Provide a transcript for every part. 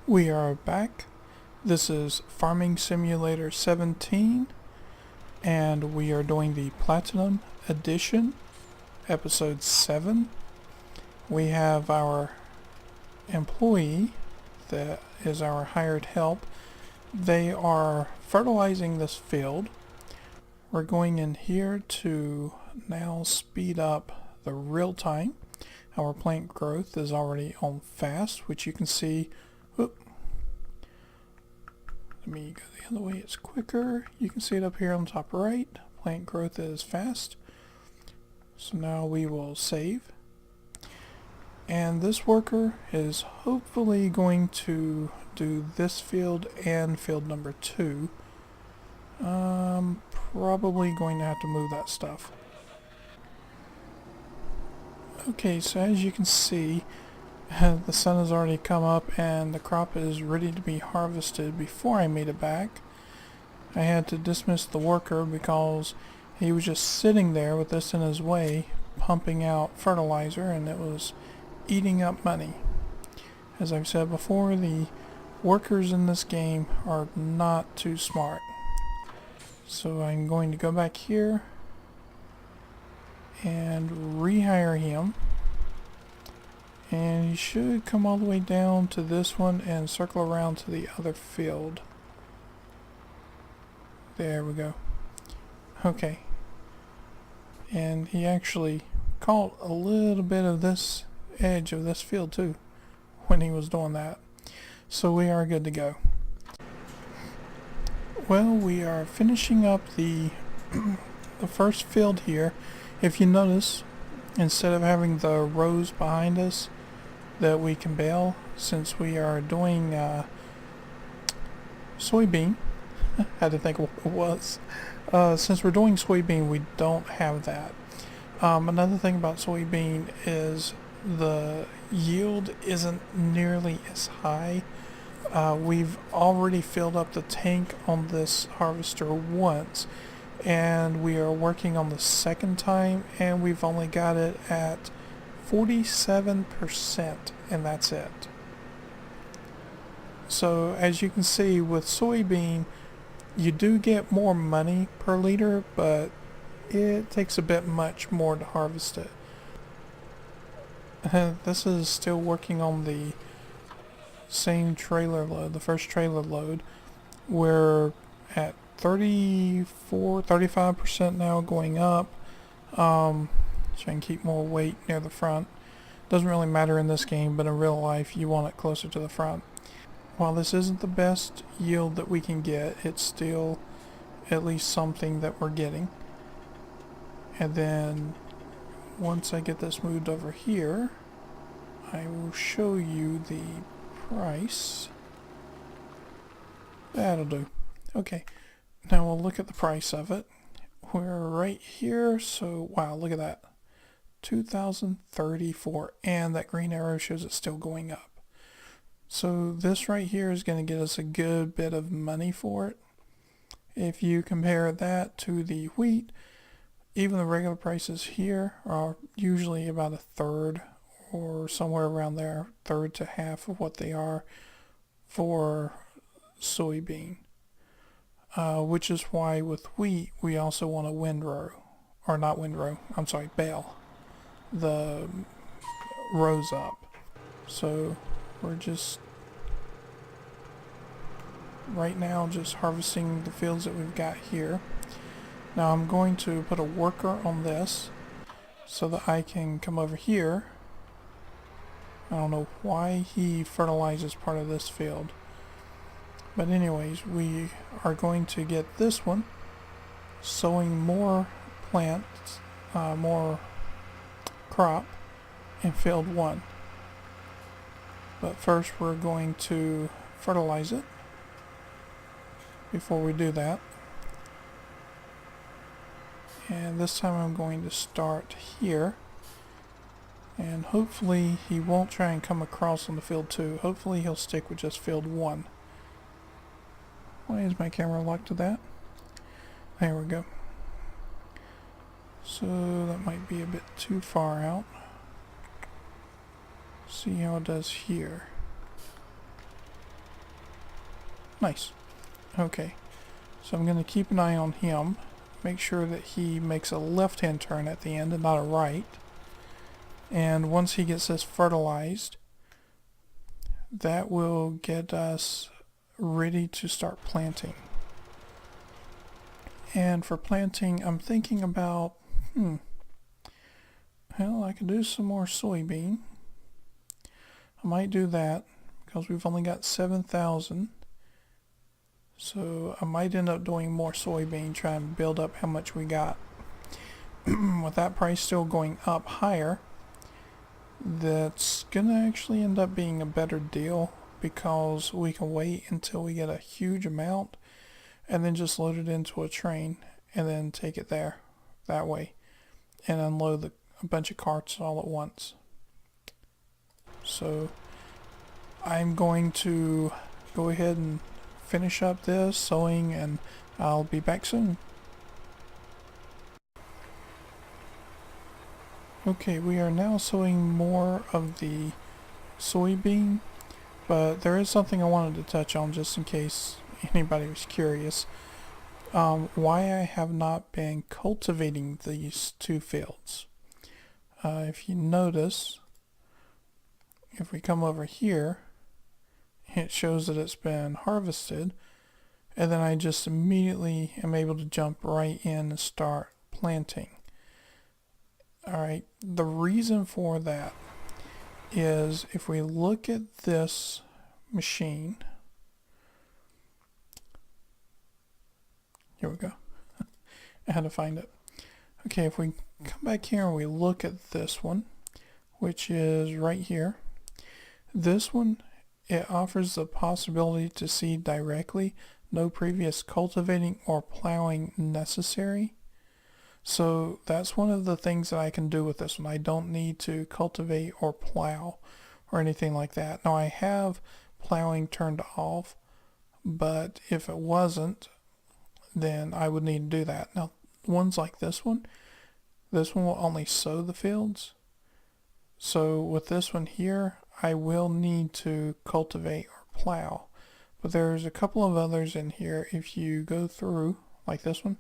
We are back. This is Farming Simulator 17, and we are doing the Platinum Edition, Episode 7. We have our employee that is our hired help. They are fertilizing this field. We're going in here to now speed up the real time. Our plant growth is already on fast, which you can see. Whoop. Let me go the other way, it's quicker. You can see it up here on top right. Plant growth is fast. So now we will save. And this worker is hopefully going to do this field and field number 2. Probably going to have to move that stuff. Okay, so as you can see, the sun has already come up and the crop is ready to be harvested before I made it back. I had to dismiss the worker because he was just sitting there with this in his way, pumping out fertilizer, and it was eating up money. As I've said before, the workers in this game are not too smart. So I'm going to go back here and rehire him. And he should come all the way down to this one and circle around to the other field. There we go. Okay. And he actually caught a little bit of this edge of this field too when he was doing that. So we are good to go. Well, we are finishing up the first field here. If you notice, instead of having the rows behind us that we can bale, since we are doing soybean, had to think of what it was. Since we're doing soybean, we don't have that. Another thing about soybean is the yield isn't nearly as high. We've already filled up the tank on this harvester once, and we are working on the second time, and we've only got it at 47%, and that's it. So as you can see with soybean, you do get more money per liter, but it takes a bit much more to harvest it. This is still working on the same trailer load, the first trailer load. We're at 35% now, going up. So I can keep more weight near the front. Doesn't really matter in this game, but in real life you want it closer to the front. While this isn't the best yield that we can get, it's still at least something that we're getting. And then once I get this moved over here, I will show you the price. That'll do. Okay, now we'll look at the price of it. We're right here, so wow, look at that. 2,034, and that green arrow shows it's still going up. So this right here is going to get us a good bit of money for it. If you compare that to the wheat, even the regular prices here are usually about a third or somewhere around there, third to half of what they are for soybean. Which is why with wheat we also want to bale the rows up. So we're just right now just harvesting the fields that we've got here. Now I'm going to put a worker on this so that I can come over here. I don't know why he fertilizes part of this field. But anyways, we are going to get this one sowing more plants, more crop in field 1. But first we're going to fertilize it before we do that. And this time I'm going to start here. And hopefully he won't try and come across on the field 2. Hopefully he'll stick with just field 1. Why is my camera locked to that? There we go. So that might be a bit too far out. See how it does here. Nice. Okay. So I'm going to keep an eye on him. Make sure that he makes a left-hand turn at the end and not a right. And once he gets this fertilized, that will get us ready to start planting. And for planting, I'm thinking about, well, I could do some more soybean. I might do that because we've only got 7,000. So I might end up doing more soybean, try and build up how much we got. With that price still going up higher, that's going to actually end up being a better deal because we can wait until we get a huge amount and then just load it into a train and then take it there that way and unload a bunch of carts all at once. So I'm going to go ahead and finish up this sowing and I'll be back soon. Okay, we are now sowing more of the soybean, but there is something I wanted to touch on just in case anybody was curious. Why I have not been cultivating these two fields. If you notice, if we come over here, it shows that it's been harvested, and then I just immediately am able to jump right in and start planting. Alright, the reason for that is if we look at this machine, here we go, I had to find it. Okay, if we come back here and we look at this one, which is right here, this one, it offers the possibility to seed directly, no previous cultivating or plowing necessary. So that's one of the things that I can do with this one. I don't need to cultivate or plow or anything like that. Now I have plowing turned off, but if it wasn't, then I would need to do that. Now ones like this one will only sow the fields. So with this one here, I will need to cultivate or plow. But there's a couple of others in here. If you go through, like this one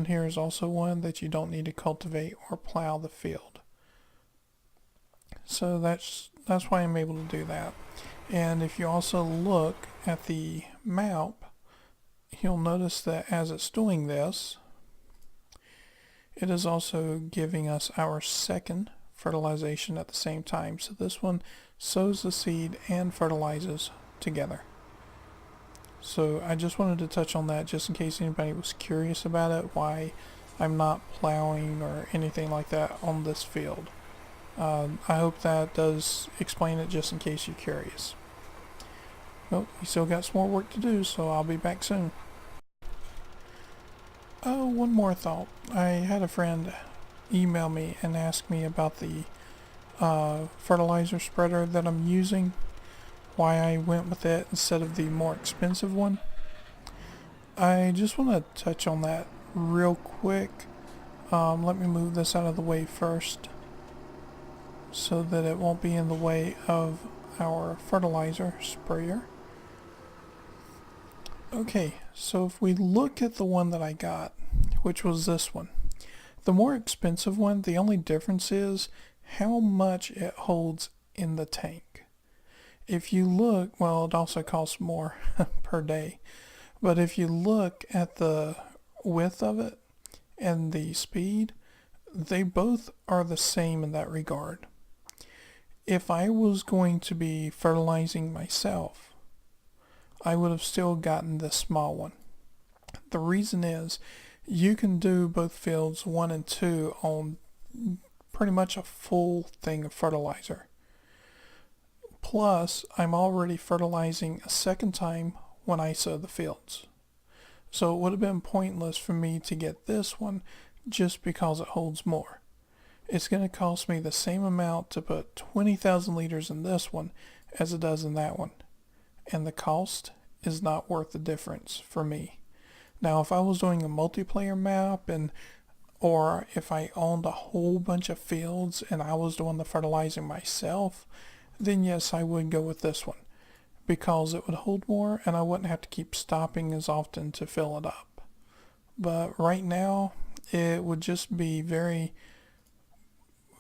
here is also one that you don't need to cultivate or plow the field. So that's why I'm able to do that. And if you also look at the map, you'll notice that as it's doing this, it is also giving us our second fertilization at the same time. So this one sows the seed and fertilizes together. So I just wanted to touch on that just in case anybody was curious about it, why I'm not plowing or anything like that on this field. I hope that does explain it just in case you're curious. Well, we still got some more work to do, so I'll be back soon. Oh, one more thought. I had a friend email me and ask me about the fertilizer spreader that I'm using, why I went with it instead of the more expensive one. I just want to touch on that real quick. Let me move this out of the way first so that it won't be in the way of our fertilizer sprayer. Okay, so if we look at the one that I got, which was this one, the more expensive one, the only difference is how much it holds in the tank. If you look, well, it also costs more per day, but if you look at the width of it and the speed, they both are the same in that regard. If I was going to be fertilizing myself, I would have still gotten this small one. The reason is you can do both fields 1 and 2 on pretty much a full thing of fertilizer. Plus, I'm already fertilizing a second time when I sow the fields. So it would have been pointless for me to get this one just because it holds more. It's going to cost me the same amount to put 20,000 liters in this one as it does in that one. And the cost is not worth the difference for me. Now, if I was doing a multiplayer map or if I owned a whole bunch of fields and I was doing the fertilizing myself, then yes, I would go with this one. because it would hold more and I wouldn't have to keep stopping as often to fill it up. But right now it would just be very,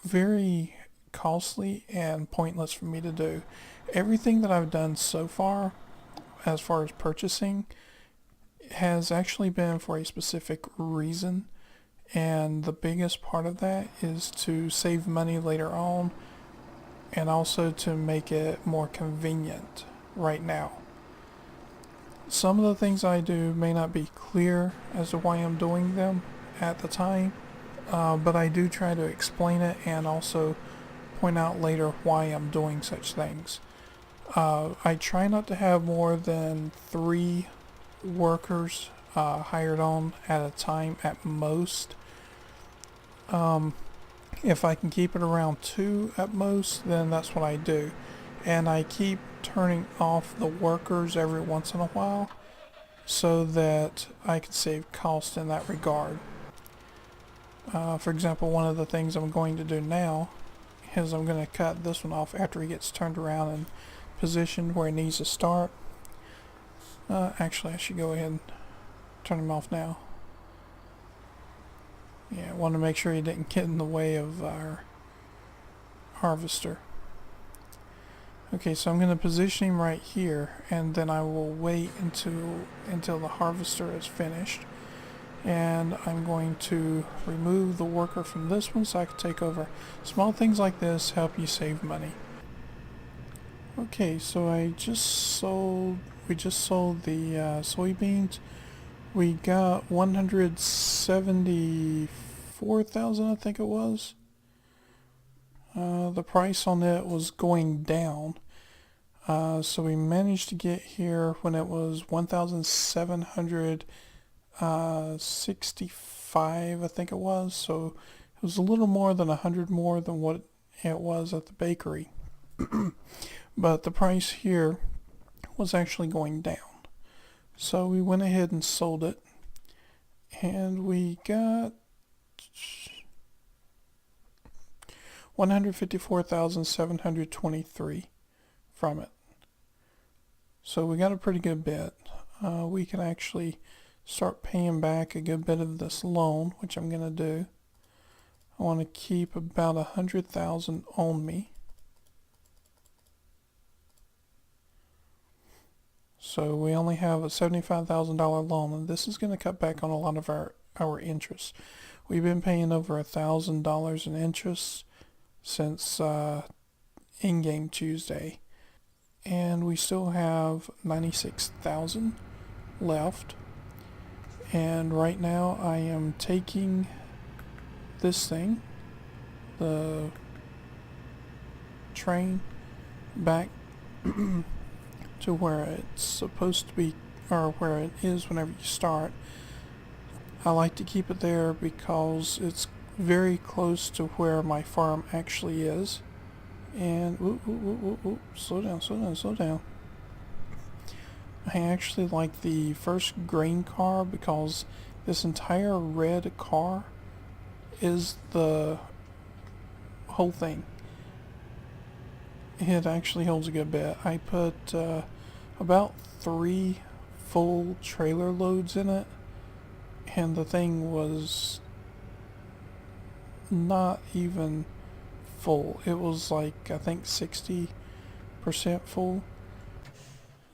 very costly and pointless for me to do. Everything that I've done so far as far as purchasing has actually been for a specific reason, and the biggest part of that is to save money later on and also to make it more convenient right now. Some of the things I do may not be clear as to why I'm doing them at the time, but I do try to explain it and also point out later why I'm doing such things. I try not to have more than 3 workers hired on at a time at most. If I can keep it around 2 at most, then that's what I do. And I keep turning off the workers every once in a while so that I can save cost in that regard. For example, one of the things I'm going to do now is I'm going to cut this one off after he gets turned around and positioned where he needs to start. Actually, I should go ahead and turn him off now. Yeah, I want to make sure he didn't get in the way of our harvester. Okay, so I'm going to position him right here, and then I will wait until the harvester is finished. And I'm going to remove the worker from this one so I can take over. Small things like this help you save money. Okay, so we just sold the soybeans. We got 174,000, I think it was. The price on it was going down. So we managed to get here when it was 1,765, I think it was. So it was a little more than 100 more than what it was at the bakery. But the price here was actually going down. So we went ahead and sold it, and we got 154,723 from it. So we got a pretty good bit. We can actually start paying back a good bit of this loan, which I'm going to do. I want to keep about 100,000 on me. So we only have a $75,000 loan, and this is going to cut back on a lot of our interest. We've been paying over $1,000 in interest since in-game Tuesday, and we still have 96,000 left. And right now I am taking this thing, the train, back to where it's supposed to be, or where it is whenever you start. I like to keep it there because it's very close to where my farm actually is. And slow down. I actually like the first green car because this entire red car is the whole thing. It actually holds a good bit. I put about 3 full trailer loads in it, and the thing was not even full. It was like, I think 60% full,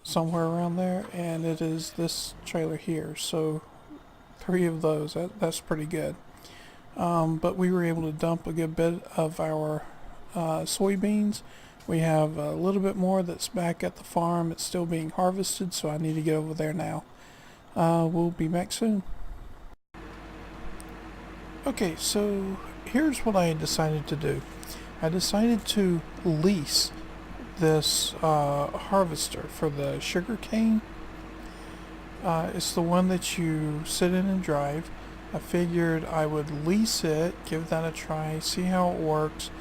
somewhere around there, and it is this trailer here. So 3 of those, that's pretty good. But we were able to dump a good bit of our soybeans. We have a little bit more that's back at the farm. It's still being harvested, so I need to get over there now. We'll be back soon. Okay, so here's what I decided to do. I decided to lease this harvester for the sugar cane. It's the one that you sit in and drive. I figured I would lease it, give that a try, see how it works,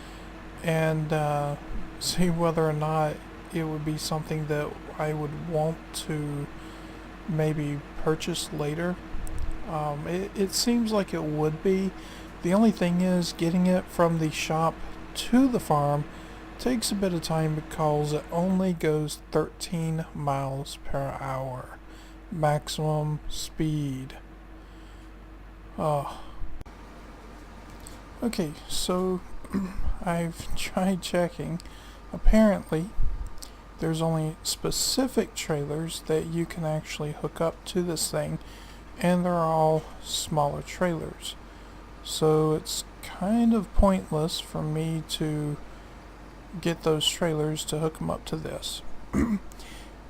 and see whether or not it would be something that I would want to maybe purchase later. It seems like it would be. The only thing is getting it from the shop to the farm takes a bit of time because it only goes 13 miles per hour. Maximum speed. Okay, so I've tried checking. Apparently, there's only specific trailers that you can actually hook up to this thing, and they're all smaller trailers. So it's kind of pointless for me to get those trailers to hook them up to this.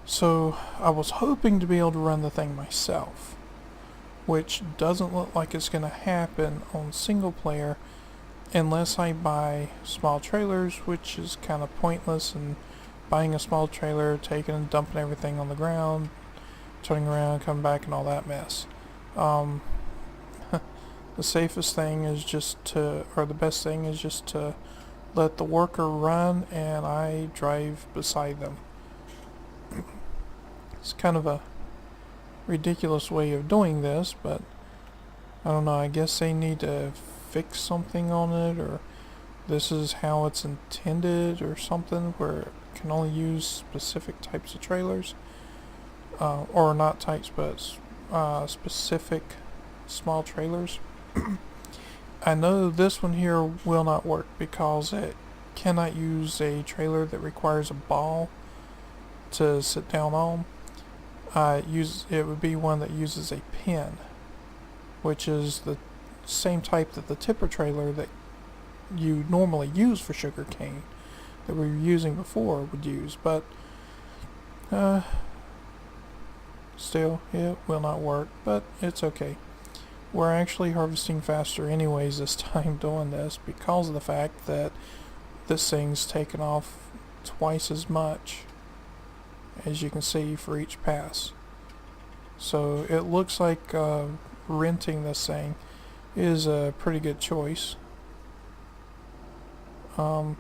So I was hoping to be able to run the thing myself, which doesn't look like it's going to happen on single player unless I buy small trailers, which is kind of pointless, and buying a small trailer, taking and dumping everything on the ground, turning around, coming back, and all that mess. The safest thing is just to, or the best thing is just to let the worker run and I drive beside them. It's kind of a ridiculous way of doing this, but I don't know, I guess they need to fix something on it, or this is how it's intended or something, where it can only use specific types of trailers, or not types, but specific small trailers. I know this one here will not work because it cannot use a trailer that requires a ball to sit down on. It would be one that uses a pin, which is the same type that the tipper trailer that you normally use for sugarcane that we were using before would use, but still it will not work, but it's okay. We're actually harvesting faster anyways this time doing this because of the fact that this thing's taken off twice as much, as you can see, for each pass. So it looks like renting this thing is a pretty good choice. Okay,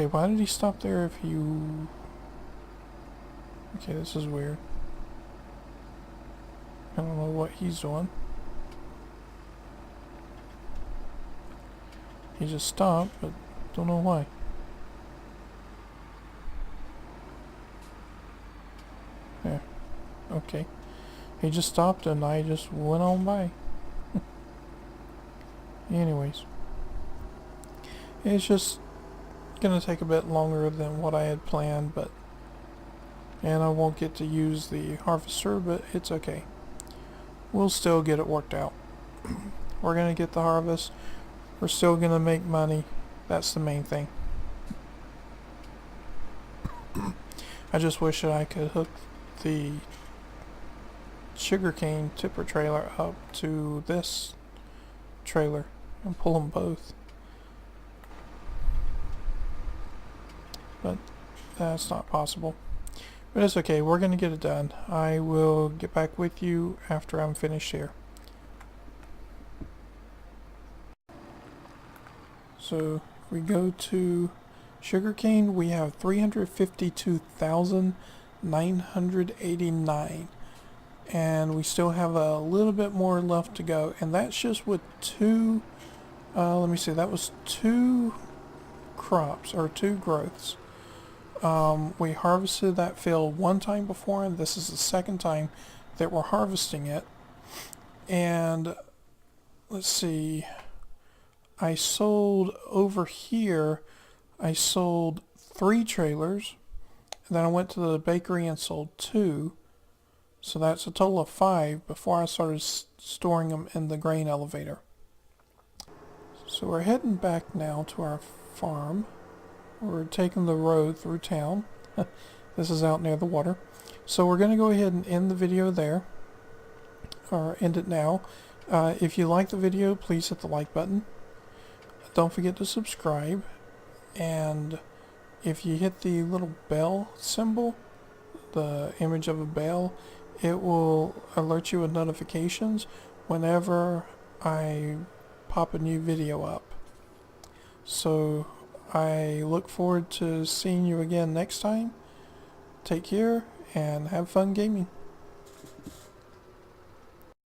why did he stop there if you... Okay, this is weird. I don't know what he's doing. He just stopped, but don't know why. There. Okay. He just stopped and I just went on by. Anyways. It's just gonna take a bit longer than what I had planned, but... And I won't get to use the harvester, but it's okay. We'll still get it worked out. We're gonna get the harvest. We're still gonna make money. That's the main thing. I just wish that I could hook the sugarcane tipper trailer up to this trailer and pull them both. But that's not possible. But it's okay, we're going to get it done. I will get back with you after I'm finished here. So, if we go to sugarcane, we have 352,989. And we still have a little bit more left to go. And that's just with two, let me see, that was two crops, or two growths. We harvested that field one time before, and this is the second time that we're harvesting it. And let's see, I sold over here, I sold 3 trailers, and then I went to the bakery and sold 2. So that's a total of 5 before I started storing them in the grain elevator. So we're heading back now to our farm. We're taking the road through town. This is out near the water. So we're going to go ahead and end the video there. Or end it now. If you like the video, please hit the like button. Don't forget to subscribe. And if you hit the little bell symbol, the image of a bell, it will alert you with notifications whenever I pop a new video up. So I look forward to seeing you again next time. Take care and have fun gaming.